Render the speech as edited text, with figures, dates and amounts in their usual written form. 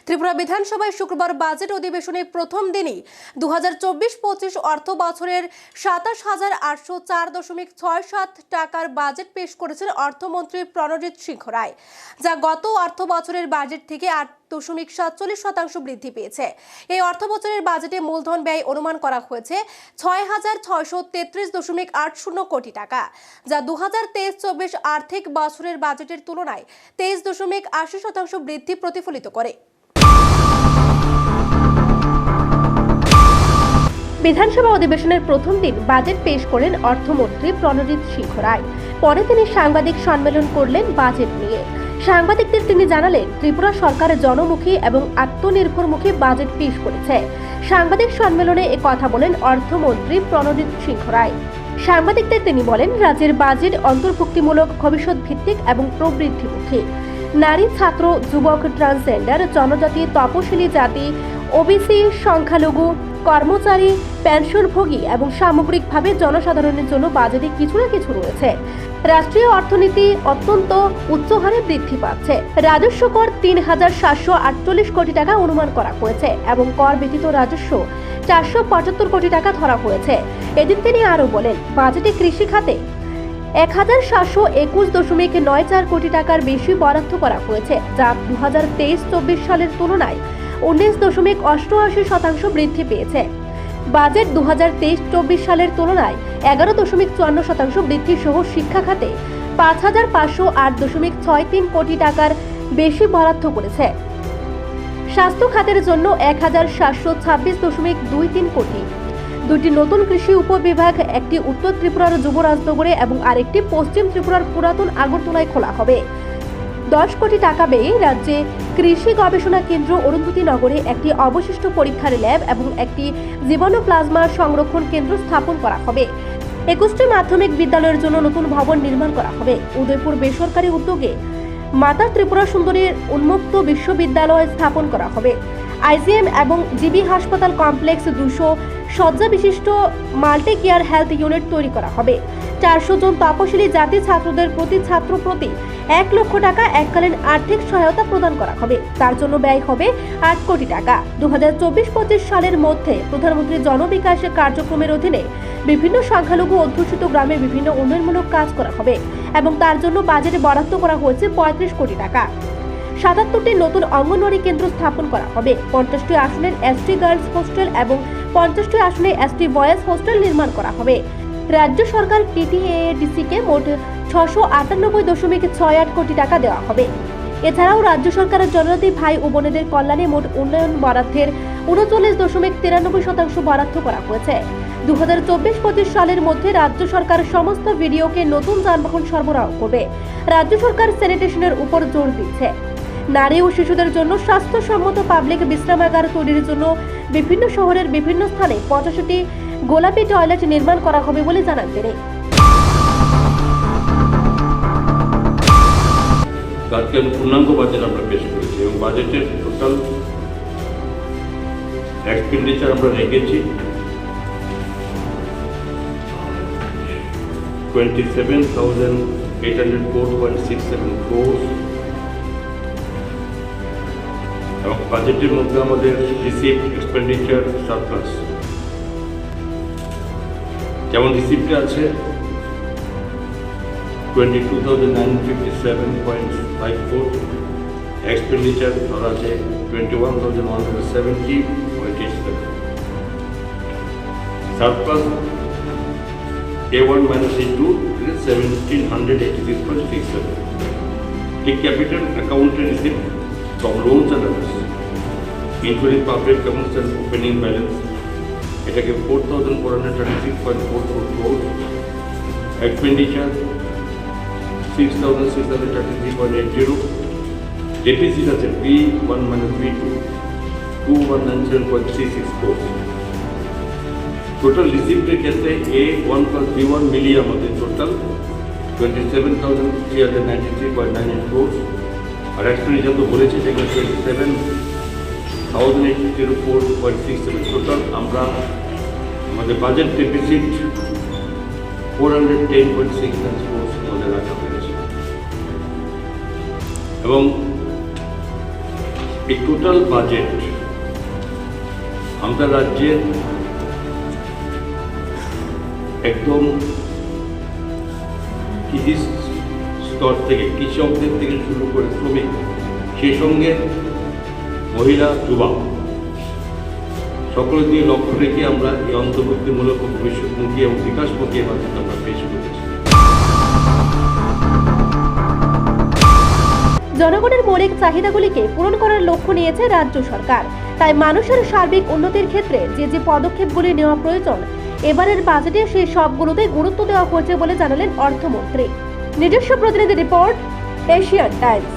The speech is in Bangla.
ত্রিপুরা বিধানসভায় শুক্রবার বাজেট অধিবেশনের প্রথম দিনই 2024-25 অর্থ বছরের 27,804.67 টাকার বাজেট পেশ করেছেন অর্থমন্ত্রী প্রণজিৎ সিংহ রায়, যা গত অর্থ বছরের বাজেট থেকে 8.47% বৃদ্ধি পেয়েছে। এই অর্থ বছরের বাজেটে মূলধন ব্যয় অনুমান করা হয়েছে 6,633.80 কোটি টাকা, যা 2023-24 আর্থিক বছরের বাজেটের তুলনায় 23.80% বৃদ্ধি প্রতিফলিত করে। বিধানসভা অধিবেশনের প্রথম দিন বাজেট পেশ করেন অর্থমন্ত্রী প্রণজিৎ সিংহ রায়। পরে তিনি সাংবাদিক সম্মেলন করলেন বাজেট নিয়ে। সাংবাদিকদের তিনি জানালেন, ত্রিপুরা সরকার জনমুখী এবং আত্মনির্ভরমুখী বাজেট পেশ করেছে। সাংবাদিক সম্মেলনে কথা বলেন অর্থমন্ত্রী প্রণজিৎ সিংহ রায়। সাংবাদিকদের তিনি বলেন, রাজ্যের বাজেট অন্তর্ভুক্তিমূলক, ভবিষ্যৎ ভিত্তিক এবং প্রবৃদ্ধিমুখী। নারী, ছাত্র, যুবক, ট্রান্সজেন্ডার, জনজাতি, তপশিলি জাতি, ওবিসি, সংখ্যালঘু, কর্মচারী, পেনশনভোগী এবং সামগ্রিকভাবে জনসাধারণের জন্য বাজেটে কিছু না কিছু রয়েছে। রাষ্ট্রীয় অর্থনীতি অত্যন্ত উচ্চ হারে বৃদ্ধি পাচ্ছে। রাজস্ব কর 3,748 কোটি টাকা অনুমান করা হয়েছে এবং কর ব্যতীত রাজস্ব 475 কোটি টাকা ধরা হয়েছে। এদিন তিনি আরও বলেন, বাজেটে কৃষি খাতে 1,721.94 কোটি টাকার বেশি বরাদ্দ করা হয়েছে, যা 2023-24 সালের তুলনায় 19.88% বৃদ্ধি পেয়েছে। বাজেট 2023-24 সালের তুলনায় 11.54% বৃদ্ধি সহ শিক্ষা খাতে 5,508.63 কোটি টাকার বেশি বরাদ্দ করেছে। স্বাস্থ্য খাতের জন্য 1,726.23 কোটি। দুটি নতুন কৃষি উপবিভাগ, একটি উত্তর ত্রিপুরার যুবরাজনগরে এবং আরেকটি পশ্চিম ত্রিপুরার পুরাতন আগরতলায় খোলা হবে। 10 কোটি টাকা ব্যয়ে রাজ্যে কৃষি গবেষণা কেন্দ্র অরুন্ধতী নগরে একটি অবশিষ্ট পরীক্ষার ল্যাব এবং একটি জীবাণু প্লাজমা সংরক্ষণ কেন্দ্র স্থাপন করা হবে। 21টি মাধ্যমিক বিদ্যালয়ের জন্য নতুন ভবন নির্মাণ করা হবে। উদয়পুর বেসরকারি উদ্যোগে মাতা ত্রিপুরা সুন্দরীর উন্মুক্ত বিশ্ববিদ্যালয় স্থাপন করা হবে। আইজিএম এবং জিবি হাসপাতাল কমপ্লেক্স 200 শয্যা বিশিষ্ট মাল্টি কেয়ার হেলথ ইউনিট তৈরি করা হবে। 400 জন তপশিলি জাতি ছাত্রদের প্রতি ছাত্র প্রতি 1 লক্ষ টাকা এককালীন আর্থিক সহায়তা প্রদান করা হবে। তার জন্য ব্যয় হবে 8 কোটি টাকা। 2024-25 সালের মধ্যে প্রধানমন্ত্রী জনবিকাশ কার্যক্রমের অধীনে বিভিন্ন সংখ্যালঘু অধ্যুষিত গ্রামে বিভিন্ন উন্নয়নমূলক কাজ করা হবে এবং তার জন্য বাজেটে বরাদ্দ করা হয়েছে 35 কোটি টাকা। 77টি নতুন অঙ্গনওয়াড়ি কেন্দ্র স্থাপন করা হবে। 50টি আসনের এসটি গার্লস হোস্টেল এবং 50টি আসনে এসটি বয়েজ হোস্টেল নির্মাণ করা হবে। রাজ্য সরকার টিটিএডিসিকে মোট 698.68 কোটি টাকা দেওয়া হবে। এছাড়াও রাজ্য সরকারের জনজাতি ভাই ও বোনেদের কল্যাণে মোট উন্নয়ন বরাদ্দের 39.93% বরাদ্দ করা হয়েছে। 2024-25 সালের মধ্যে রাজ্য সরকার সমস্ত ভিডিওকে নতুন যানবাহন সরবরাহ করবে। রাজ্য সরকার স্যানিটেশনের উপর জোর দিচ্ছে। নারী ও শিশুদের জন্য স্বাস্থ্যসম্মত পাবলিক বিশ্রামাগার তৈরির জন্য বিভিন্ন শহরের বিভিন্ন স্থানে 85টি গোলাপি টয়লেট নির্মাণ করা হবে বলে জানান তিনি। আজকে পূর্ণাঙ্গ বাজেট আমরা পেশ করেছি এবং বাজেটের টোটাল এক্সপেন্ডিচার আমরা রেখেছি 27,804.67 crores এবং বাজেটের মধ্যে আমাদের রিসিপ্ট, এক্সপেন্ডিচার, সারপ্লাস। যেমন রিসিপ্টে আছে 22,957.54, এক্সপেন্ডিচার ধরা আছে 21,170.87, surplus A1 minus A2 is 1,786.67. The capital account receipt from loans and others, including public accounts and opening balance, এটাকে 4,436.44 crores, expenditure 6,633.80, deficit আছে B1 minus B2 2,197.36 crores. Total রিসিপ্টের ক্ষেত্রে A1 plus B1 মিলিয়ে আমাদের টোটাল 27,393.98 crores, আর এক্সপেন্ডিচার তো বলেছি সেখানে 27,804.67। টোটাল আমরা আমাদের বাজেট ডেফিসিট 410.69 crores আমাদের রাখা হয়েছে এবং এই টোটাল বাজেট আমাদের রাজ্যের একদম কৃষি স্তর থেকে কৃষকদের থেকে শুরু করে শ্রমিক, সেই সঙ্গে মহিলা, যুবা সকলের দিকে লক্ষ্য রেখে আমরা এই অন্তর্ভুক্তিমূলক ও ভবিষ্যৎমুখী এবং বিকাশমুখী বাজেট আমরা পেশ করেছি। জনগণের মৌলিক চাহিদাগুলিকে পূরণ করার লক্ষ্য নিয়েছে রাজ্য সরকার। তাই মানুষের সার্বিক উন্নতির ক্ষেত্রে যে যে পদক্ষেপগুলি নেওয়া প্রয়োজন, এবারের বাজেটে সেই সবগুলোতে গুরুত্ব দেওয়া হয়েছে বলে জানালেন অর্থমন্ত্রী। নিজস্ব প্রতিনিধি রিপোর্ট, এশিয়ান টাইমস।